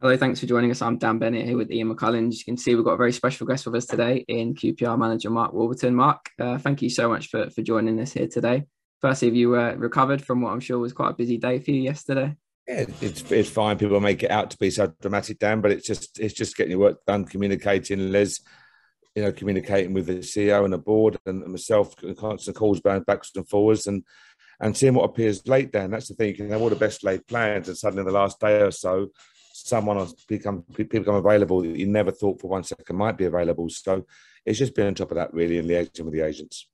Hello, thanks for joining us. I'm Dan Bennett here with Ian McCullough. As you can see, we've got a very special guest with us today in QPR manager Mark Warburton. Mark, thank you so much for joining us here today. Firstly, have you recovered from what I'm sure was quite a busy day for you yesterday? Yeah, it's fine. People make it out to be so dramatic, Dan, but it's just getting your work done, communicating, Les, communicating with the CEO and the board and myself, and constant calls backwards and forwards, and seeing what appears late, Dan. That's the thing. You can have all the best laid plans, and suddenly in the last day or so, someone else become available that you never thought for 1 second might be available. So it's just been on top of that, really, and liaising with the agents.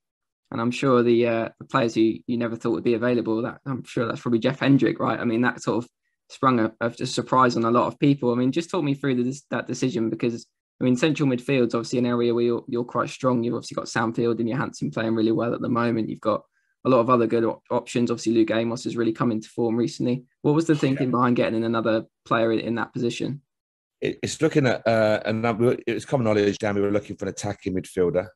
And I'm sure the players who you never thought would be available, that I'm sure that's probably Jeff Hendrick, right? I mean, that sort of sprung a surprise on a lot of people. I mean, just talk me through that decision because, I mean, central midfield's obviously an area where you're quite strong. You've obviously got Samfield and Johansson playing really well at the moment. You've got a lot of other good options. Obviously, Luke Amos has really come into form recently. What was the thinking behind getting in another player in that position? It's looking at a number. It's common knowledge, Dan. We were looking for an attacking midfielder.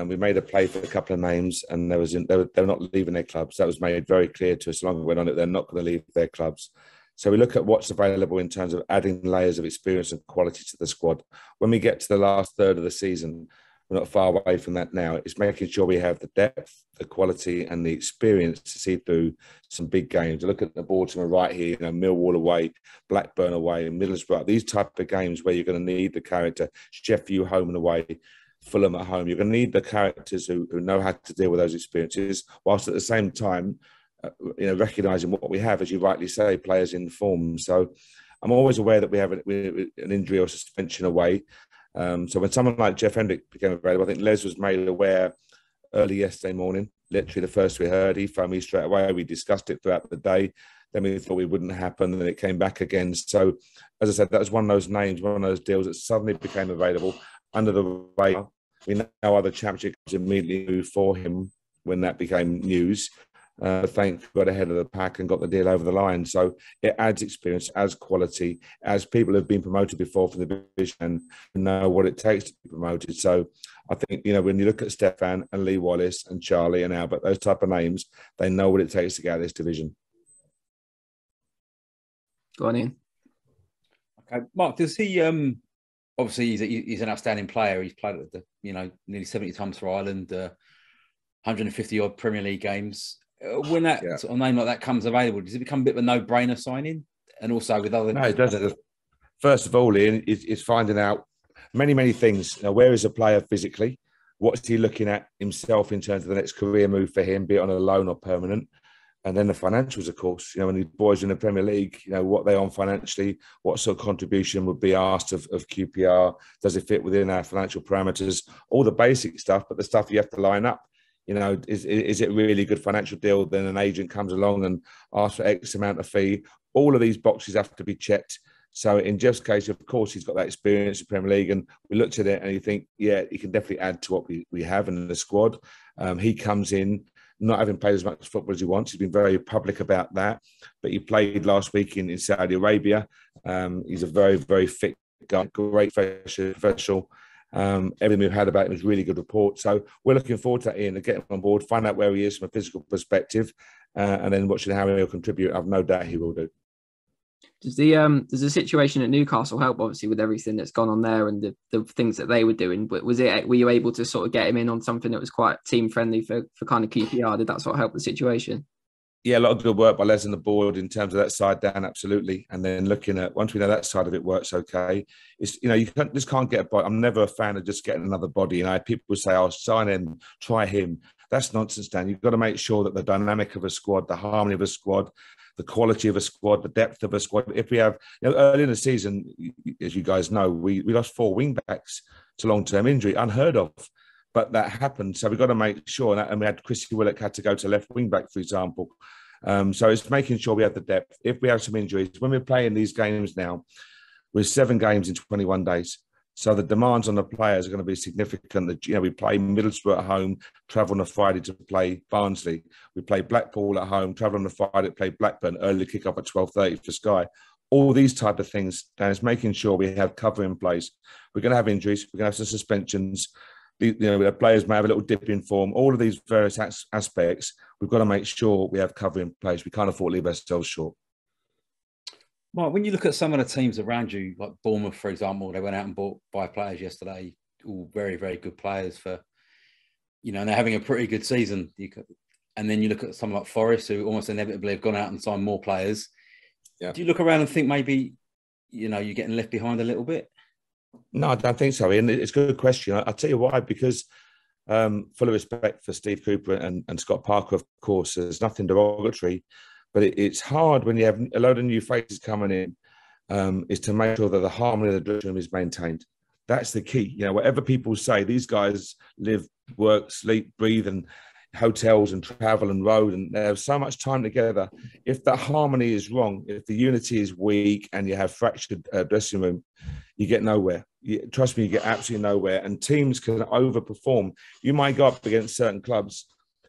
We made a play for a couple of names, and they were not leaving their clubs. That was made very clear to us. Long as we went on it, they're not going to leave their clubs. So we look at what's available in terms of adding layers of experience and quality to the squad. When we get to the last third of the season, we're not far away from that now. It's making sure we have the depth, the quality, and the experience to see through some big games. Look at the board to my right here, Millwall away, Blackburn away, Middlesbrough. These type of games where you're going to need the character. Sheffield home and away, Fulham at home. You're going to need the characters who know how to deal with those experiences, whilst at the same time, recognising what we have, as you rightly say, players in form. So I'm always aware that we have an injury or suspension away. So when someone like Jeff Hendrick became available, I think Les was made aware early yesterday morning. Literally the first we heard, he phoned me straight away. We discussed it throughout the day. Then we thought it wouldn't happen, and then it came back again. So, as I said, that was one of those names, one of those deals that suddenly became available under the radar. We know other championship clubs immediately moved for him when that became news. Thank God ahead of the pack and got the deal over the line. So it adds experience, adds quality, as people have been promoted before for the division and know what it takes to be promoted. So I think, when you look at Stefan and Lee Wallace and Charlie and Albert, those type of names, they know what it takes to get out of this division. Go on in. Okay, Mark, does he? Obviously, he's an outstanding player. He's played at nearly 70 times for Ireland, 150 odd Premier League games. When that sort of name like that comes available, does it become a bit of a no-brainer signing? And also with other... No, it doesn't. First of all, Ian, is finding out many things. Now, where is a player physically? What's he looking at himself in terms of the next career move for him, be it on a loan or permanent? And then the financials, of course. When the boys in the Premier League, what they're on financially, what sort of contribution would be asked of QPR? Does it fit within our financial parameters? All the basic stuff, but the stuff you have to line up. Is it really a good financial deal? Then an agent comes along and asks for X amount of fee. All of these boxes have to be checked. So in Jeff's case, of course, he's got that experience in Premier League, and we looked at it and you think, yeah, he can definitely add to what we have in the squad. He comes in not having played as much football as he wants. He's been very public about that, but he played last week in Saudi Arabia. He's a very, very fit guy, great professional. Everything we've had about him is really good report. So we're looking forward to that, Ian, to get him on board, find out where he is from a physical perspective, and then watching how he'll contribute. I've no doubt he will do. Does the situation at Newcastle help, obviously, with everything that's gone on there and the things that they were doing? But were you able to sort of get him in on something that was quite team friendly for kind of QPR? Did that sort of help the situation? Yeah, a lot of good work by Les and the board in terms of that side, Dan, absolutely. And then looking at, once we know that side of it works okay, it's, you just can't get a body. I'm never a fan of just getting another body. People say, "I'll sign in, try him." That's nonsense, Dan. You've got to make sure that the dynamic of a squad, the harmony of a squad, the quality of a squad, the depth of a squad. If we have, early in the season, as you guys know, we lost 4 wing backs to long-term injury, unheard of. But that happened. So we've got to make sure. And we had Chrissy Willock had to go to left wing back, for example. So it's making sure we have the depth. If we have some injuries, when we're playing these games now, we're 7 games in 21 days. So the demands on the players are going to be significant. We play Middlesbrough at home, travel on a Friday to play Barnsley. We play Blackpool at home, travel on a Friday to play Blackburn, early kick-off at 12:30 for Sky. All these type of things, Dan, is making sure we have cover in place. We're going to have injuries. We're going to have some suspensions. The players may have a little dip in form. All of these various aspects, we've got to make sure we have cover in place. We can't afford to leave ourselves short. Mark, when you look at some of the teams around you, like Bournemouth, for example, they went out and bought 5 players yesterday, all very, very good players for, and they're having a pretty good season. And then you look at someone like Forest, who almost inevitably have gone out and signed more players. Yeah. Do you look around and think maybe, you're getting left behind a little bit? No, I don't think so. And it's a good question. I'll tell you why, because full of respect for Steve Cooper and Scott Parker, of course, there's nothing derogatory, but it's hard when you have a load of new faces coming in, is to make sure that the harmony of the dressing room is maintained. That's the key. Whatever people say, these guys live, work, sleep, breathe, and hotels and travel and road, and they have so much time together. If the harmony is wrong, if the unity is weak and you have fractured dressing room, you get nowhere. Trust me, you get absolutely nowhere. And teams can overperform. You might go up against certain clubs,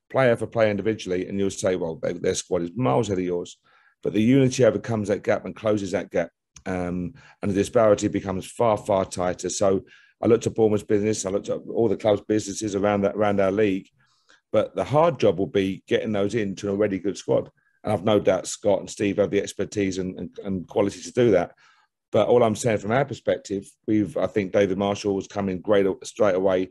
player for player individually, and you'll say, well, their squad is miles ahead of yours. But the unity overcomes that gap and closes that gap. And the disparity becomes far, far tighter. So I looked at Bournemouth's business. I looked at all the clubs' businesses around our league. But the hard job will be getting those into a already good squad. And I've no doubt Scott and Steve have the expertise and quality to do that. But all I'm saying from our perspective, I think David Marshall was coming great straight away,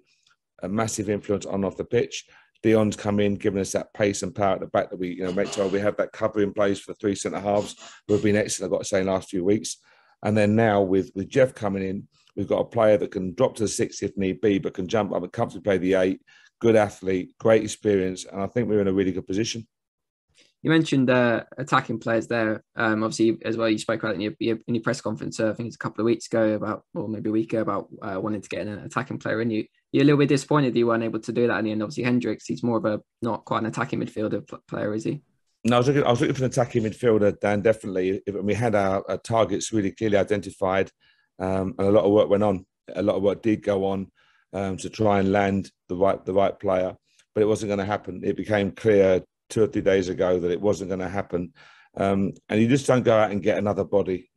a massive influence on off the pitch. Dion's come in, giving us that pace and power at the back that we, make sure we have that cover in place for the 3 centre halves who have been excellent, I've got to say, in the last few weeks. And then now with Jeff coming in, we've got a player that can drop to the 6 if need be, but can jump up and comfortably play the 8. Good athlete, great experience, and I think we're in a really good position. You mentioned attacking players there. Obviously, as well, you spoke about it in your press conference. I think it's a couple of weeks ago or maybe a week ago, about wanting to get an attacking player in. You're a little bit disappointed you weren't able to do that in the end. Obviously, Hendricks, he's more of not quite an attacking midfielder player, is he? No, I was looking for an attacking midfielder, Dan, definitely. We had our targets really clearly identified, and a lot of work went on. A lot of work did go on to try and land the right player, but it wasn't going to happen. It became clear 2 or 3 days ago that it wasn't going to happen, and you just don't go out and get another body.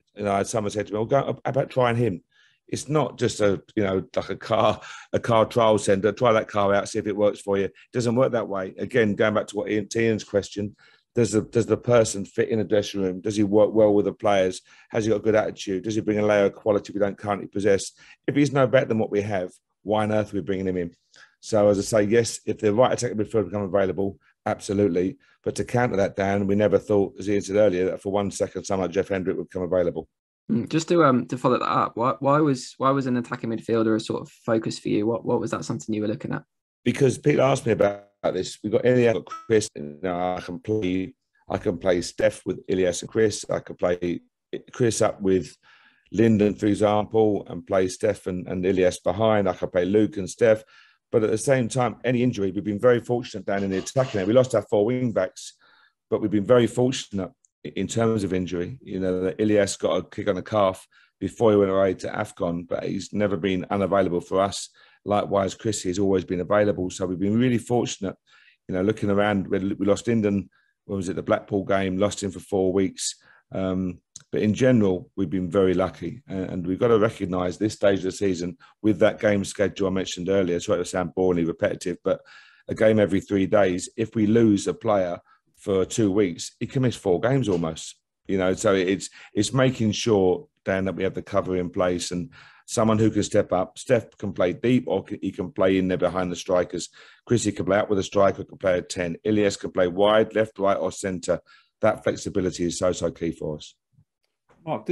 Someone said to me, "Well, how about trying him?" It's not just like a car trial centre. Try that car out, see if it works for you. It doesn't work that way. Again, going back to what Ian's question, does the person fit in a dressing room? Does he work well with the players? Has he got a good attitude? Does he bring a layer of quality we don't currently possess? If he's no better than what we have, why on earth are we bringing him in? So as I say, yes, if the right attacking midfielder become available, absolutely. But to counter that, Dan, we never thought, as Ian said earlier, that for 1 second someone like Jeff Hendrick would become available. Just to follow that up, why was an attacking midfielder a sort of focus for you? What was that something you were looking at? Because people asked me about this. We've got Ilias, got Chris. I can play Steph with Ilias and Chris. I can play Chris up with Lyndon, for example, and play Steph and Ilias behind. I can play Luke and Steph. But at the same time, any injury, we've been very fortunate down in the attacking area. We lost our 4 wing backs, but we've been very fortunate in terms of injury. Ilias got a kick on the calf before he went away to AFCON, but he's never been unavailable for us. Likewise, Chrissy has always been available. So we've been really fortunate, looking around. We lost Lyndon, when was it, the Blackpool game, lost him for 4 weeks. But in general, we've been very lucky. And we've got to recognise this stage of the season with that game schedule I mentioned earlier. Sorry to sound boringly repetitive, but a game every 3 days. If we lose a player for 2 weeks, he can miss 4 games almost. So it's making sure, Dan, that we have the cover in place and someone who can step up. Steph can play deep, or he can play in there behind the strikers. Chrissy can play out with a striker, can play at 10. Ilias can play wide, left, right, or centre. That flexibility is so key for us. Mark,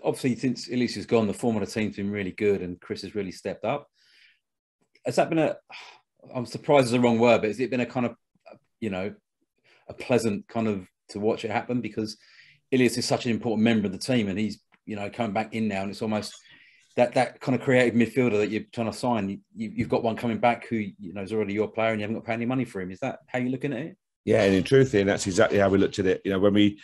obviously since Ilias has gone, the form of the team's been really good, and Chris has really stepped up. Has that been I'm surprised is the wrong word, but has it been a kind of, a pleasant kind of to watch it happen? Because Ilias is such an important member of the team, and he's, coming back in now, and it's almost that kind of creative midfielder that you're trying to sign. You've got one coming back who, is already your player, and you haven't got to pay any money for him. Is that how you're looking at it? Yeah, and in truth, Ian, that's exactly how we looked at it. When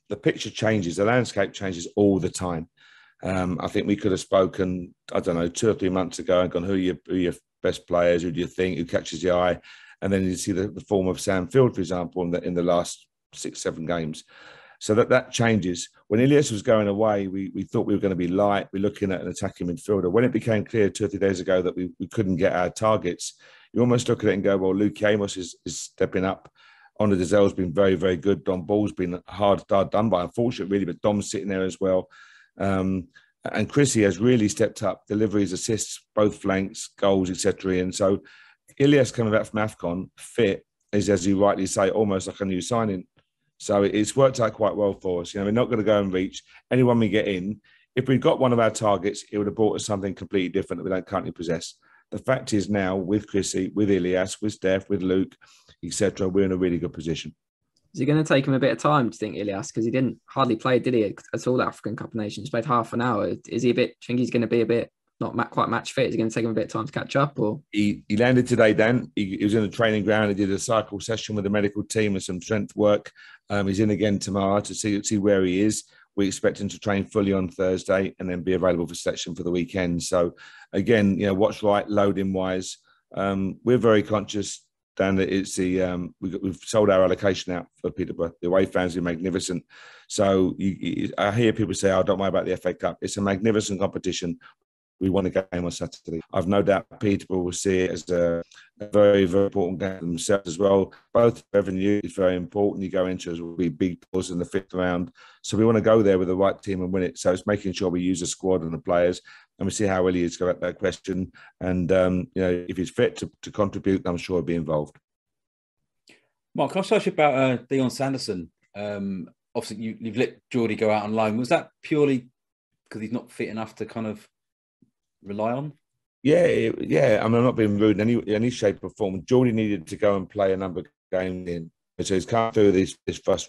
the picture changes, the landscape changes all the time. I think we could have spoken, 2 or 3 months ago and gone, who are your best players? Who do you think? Who catches the eye? And then you see the form of Sam Field, for example, in the last 6-7 games. So that changes. When Ilias was going away, we thought we were going to be light. We're looking at an attacking midfielder. When it became clear 2 or 3 days ago that we couldn't get our targets, you almost look at it and go, well, Luke Amos is stepping up. Honor Dizzel's been very, very good. Dom Ball's been hard done by, unfortunately, really, but Dom's sitting there as well. And Chrissy has really stepped up, deliveries, assists, both flanks, goals, etc. And so Ilias coming back from AFCON fit is, as you rightly say, almost like a new signing. So it's worked out quite well for us. We're not going to go and reach anyone we get in. If we'd got one of our targets, it would have brought us something completely different that we don't currently possess. The fact is now, with Chrissy, with Ilias, with Steph, with Luke, etc., we're in a really good position. Is it going to take him a bit of time, do you think, Ilias? Because he didn't hardly play, did he, at all, African Cup of Nations? Played half an hour. Is he a bit, do you think he's going to be a bit not quite match fit? Is it going to take him a bit of time to catch up? Or He landed today, Dan. He was in the training ground. He did a cycle session with the medical team and some strength work. He's in again tomorrow to see where he is. We expect him to train fully on Thursday and then be available for selection for the weekend. So, again, what's right, loading-wise. We're very conscious, Dan, that it's we've sold our allocation out for Peterborough. The away fans are magnificent. So I hear people say, "Oh, don't worry about the FA Cup." It's a magnificent competition. We won a game on Saturday. I've no doubt Peterborough will see it as a very, very important game themselves as well. Both revenue is very important. You go into as will be big pulls in the 5th round. So we want to go there with the right team and win it. So it's making sure we use the squad and the players, and we see how well he is about that question. And if he's fit to contribute, I'm sure he'll be involved. Mark, can I ask you about Dion Sanderson? Obviously, you've let Jordy go out on loan. Was that purely because he's not fit enough to kind of rely on? Yeah. I mean, I'm not being rude in any shape or form. Jordy needed to go and play a number of games in. So he's come through this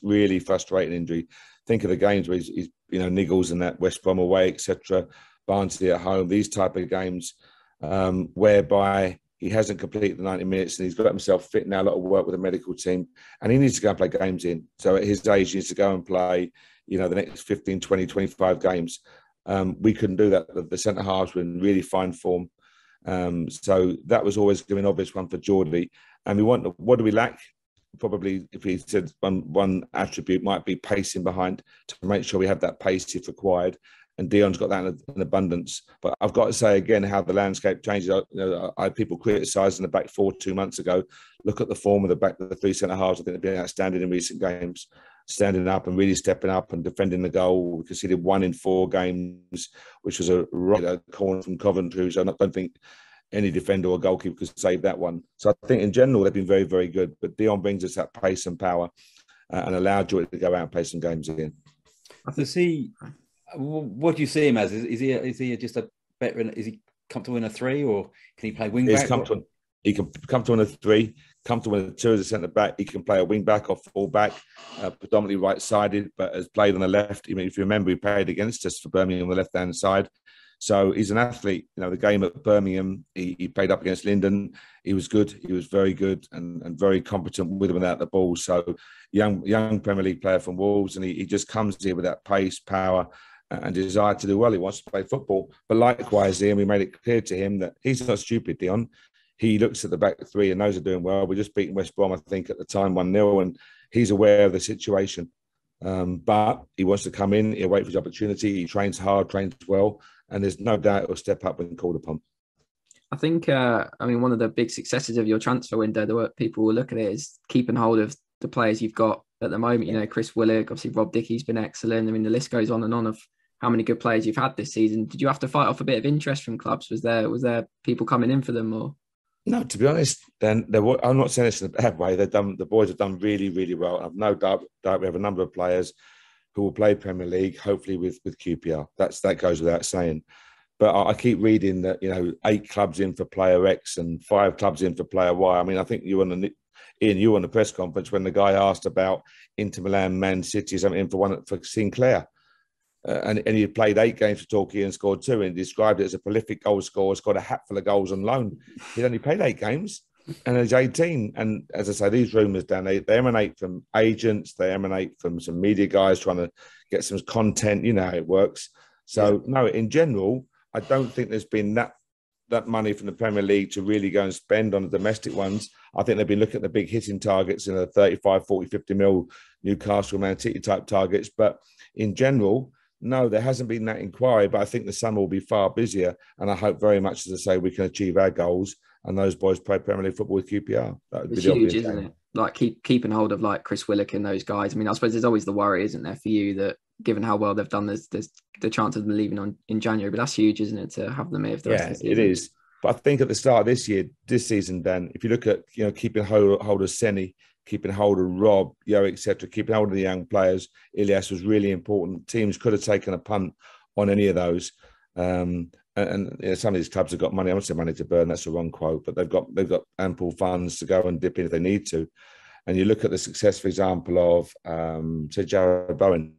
really frustrating injury. Think of the games where he's niggles and that, West Brom away, etc., Barnsley at home, these type of games whereby he hasn't completed the 90 minutes and he's got himself fit now, a lot of work with the medical team, and he needs to go and play games in. So at his age, he needs to go and play, the next 15, 20, 25 games. We couldn't do that. The centre halves were in really fine form. So that was always going to be an obvious one for Jordy. And what do we lack? Probably, if he said one attribute might be pacing behind to make sure we have that pace if required. And Dion's got that in abundance. But I've got to say again how the landscape changes. I had people criticising the back four 2 months ago. Look at the form of the three centre halves. I think they've been outstanding in recent games, standing up and really stepping up and defending the goal. We conceded 1 in 4 games, which was a corner from Coventry. So I don't think any defender or goalkeeper could save that one. So I think in general they've been very, very good. But Dion brings us that pace and power and allowed Jordy to go out and play some games again. What do you see him as? Is he just a veteran? Is he comfortable in a 3, or can he play wing back? He can come to in a 3, comfortable in a 2 as a centre back. He can play a wing back or full back, predominantly right sided, but has played on the left. I mean, if you remember, he played against us for Birmingham on the left hand side. So he's an athlete. The game at Birmingham, he played up against Linden. He was good. He was very good and very competent with and without the ball. So young Premier League player from Wolves, and he just comes here with that pace, power, and desire to do well. He wants to play football. But likewise, Ian, we made it clear to him that he's not stupid, Dion. He looks at the back 3 and knows they're doing well. We just beaten West Brom, I think, at the time 1-0, and he's aware of the situation. But he wants to come in. He'll wait for his opportunity. He trains hard, trains well, and there's no doubt he'll step up when called upon. I think, one of the big successes of your transfer window, the way people will look at it, is keeping hold of the players you've got at the moment. Chris Willock, obviously Rob Dickey's been excellent. I mean, the list goes on and on of how many good players you've had this season. Did you have to fight off a bit of interest from clubs? Was there people coming in for them, or? No, to be honest, then I'm not saying this in a bad way. The boys have done really, really well. I've no doubt we have a number of players who will play Premier League, hopefully with QPR. That goes without saying. But I keep reading that 8 clubs in for player X and 5 clubs in for player Y. I mean, I think you were on the press conference when the guy asked about Inter Milan, Man City, something in for Sinclair. And he had played 8 games for Torquay and scored 2, and described it as a prolific goal scorer, scored a hatful of goals on loan. He'd only played 8 games, and he's 18. And as I say, these rumours, Dan, they emanate from agents, they emanate from some media guys trying to get some content. You know how it works. So, no, in general, I don't think there's been that money from the Premier League to really go and spend on the domestic ones. I think they've been looking at the big hitting targets in the 35, 40, 50 mil Newcastle, Man City type targets. But in general, no, there hasn't been that inquiry, but I think the summer will be far busier. And I hope very much, as I say, we can achieve our goals and those boys play Premier League football with QPR. That would be huge, isn't it? like keeping hold of like Chris Willock and those guys. I mean, I suppose there's always the worry, isn't there, for you that given how well they've done, there's the chance of them leaving in January. But that's huge, isn't it, to have them here for the rest of the season? It is. But I think at the start of this season, Dan, if you look at keeping hold of Senny, keeping hold of Rob, etc., keeping hold of the young players, Ilias was really important. Teams could have taken a punt on any of those. And some of these clubs have got money. I won't say money to burn. That's the wrong quote, but they've got ample funds to go and dip in if they need to. And you look at the success, for example, of say Jared Bowen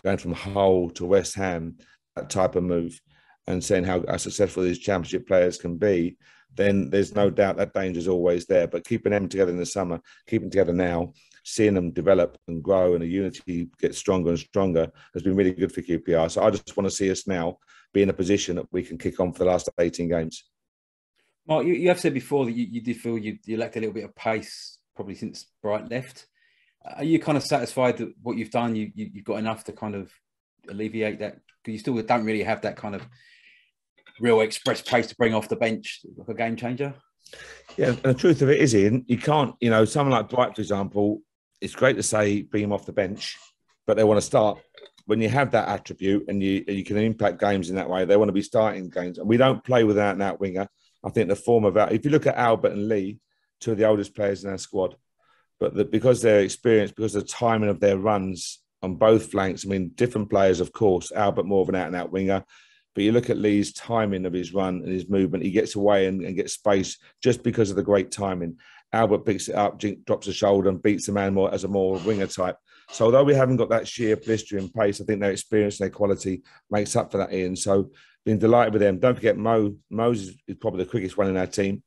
going from Hull to West Ham, that type of move, and saying how successful these championship players can be. Then there's no doubt that danger is always there. But keeping them together in the summer, keeping together now, seeing them develop and grow, and the unity get stronger and stronger has been really good for QPR. So I just want to see us now be in a position that we can kick on for the last 18 games. Mark, you have said before that you did feel you lacked a little bit of pace probably since Bright left. Are you kind of satisfied that what you've done, you've got enough to kind of alleviate that? Because you still don't really have that kind of real express pace to bring off the bench, like a game changer. Yeah, and the truth of it is, Ian, you can't, someone like Bright, for example, it's great to say bring him off the bench, but they want to start. When you have that attribute and you can impact games in that way, they want to be starting games. And we don't play without an out winger. I think the form of if you look at Albert and Lee, two of the oldest players in our squad, but because they're experienced, because of the timing of their runs on both flanks, I mean, different players, of course, Albert more of an out and out winger, but you look at Lee's timing of his run and his movement, he gets away and gets space just because of the great timing. Albert picks it up, drops the shoulder and beats the man more as a more winger type. So although we haven't got that sheer blistering pace, I think their experience and their quality makes up for that, Ian. So been delighted with them. Don't forget Moses is probably the quickest one in our team.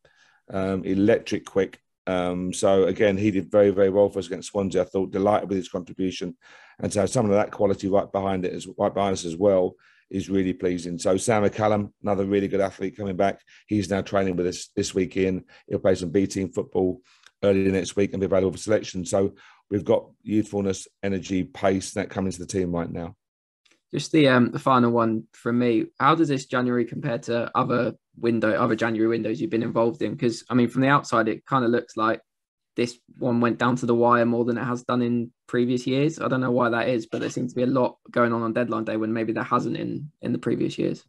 Electric quick. So again, he did very, very well for us against Swansea. I thought delighted with his contribution. And so some of that quality right behind us as well is really pleasing. So Sam McCullough, another really good athlete coming back. He's now training with us this weekend. He'll play some B team football early next week and be available for selection. So we've got youthfulness, energy, pace that coming to the team right now. Just the final one from me. How does this January compare to other January windows you've been involved in? Because I mean, from the outside, it kind of looks like this one went down to the wire more than it has done in previous years. I don't know why that is, but there seems to be a lot going on deadline day when maybe there hasn't in the previous years.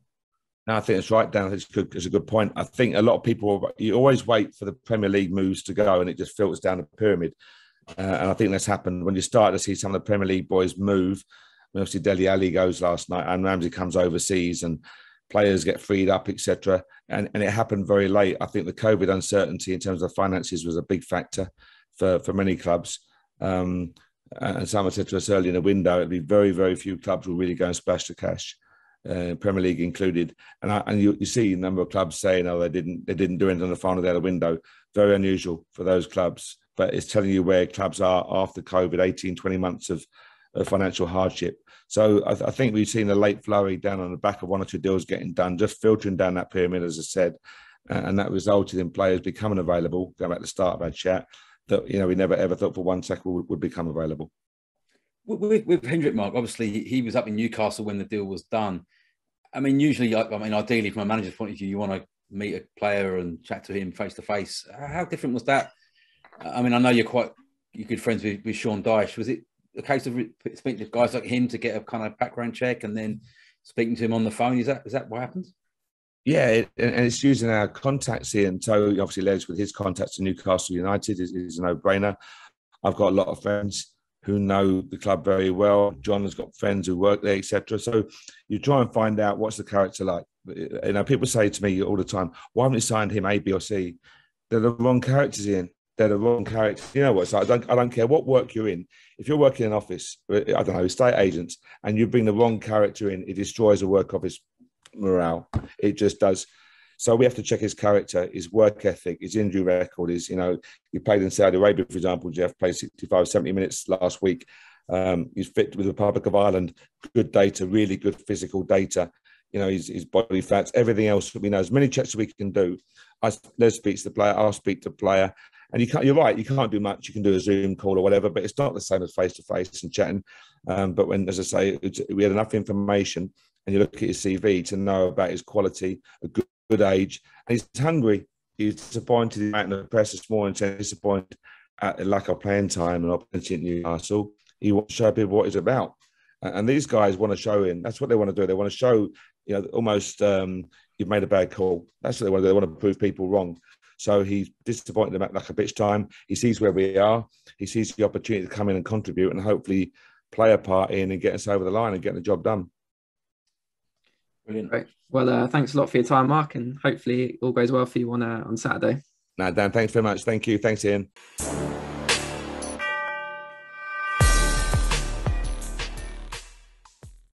No, I think it's right, Dan. It's a good point. I think a lot of people, you always wait for the Premier League moves to go and it just filters down the pyramid. And I think that's happened when you start to see some of the Premier League boys move. Obviously, Dele Alli goes last night and Ramsey comes overseas and players get freed up, etc. And it happened very late. I think the COVID uncertainty in terms of finances was a big factor for many clubs. And someone said to us early in the window, it'd be very, very few clubs will really go and splash the cash, Premier League included. And you see a number of clubs saying, oh, they didn't do anything on the final day of the window. Very unusual for those clubs. But it's telling you where clubs are after COVID, 18, 20 months of financial hardship. So I think we've seen a late flurry down on the back of one or two deals getting done, just filtering down that pyramid, as I said. And that resulted in players becoming available, going back to the start of our chat, that we never ever thought for 1 second would become available. With Hendrick, Mark, obviously he was up in Newcastle when the deal was done. I mean, usually, ideally from a manager's point of view, you want to meet a player and chat to him face to face. How different was that? I mean, I know you're good friends with Sean Dyche. Was it a case of speaking to guys like him to get a kind of background check and then speaking to him on the phone? Is that what happens? Yeah, and it's using our contacts here. And so obviously Les with his contacts to Newcastle United is a no-brainer. I've got a lot of friends who know the club very well. John has got friends who work there, etc. So you try and find out what's the character like. People say to me all the time, why haven't you signed him A, B or C? They're the wrong characters, Ian. They're the wrong character. You know what? So I don't care what work you're in. If you're working in an office, I don't know, estate agents, and you bring the wrong character in, it destroys the work office morale. It just does. So we have to check his character, his work ethic, his injury record. He played in Saudi Arabia, for example. Jeff played 65, 70 minutes last week. He's fit with the Republic of Ireland. Good data, really good physical data. His body fats, everything else that we know. As many checks as we can do. Les speaks to the player, I'll speak to the player. And you're right, you can't do much. You can do a Zoom call or whatever, but it's not the same as face-to-face and chatting. But when, as I say, we had enough information and you look at his CV to know about his quality, a good age, and he's hungry. He's disappointed in the press this morning, saying disappointed at lack of playing time and opportunity at Newcastle, he wants to show people what he's about. And these guys want to show him. That's what they want to do. They want to show, almost you've made a bad call. That's what they want to do. They want to prove people wrong. So he's disappointed about like a bitch time. He sees where we are. He sees the opportunity to come in and contribute and hopefully play a part in and get us over the line and get the job done. Brilliant. Great. Well, thanks a lot for your time, Mark, and hopefully it all goes well for you on Saturday. Dan, thanks very much. Thank you. Thanks, Ian.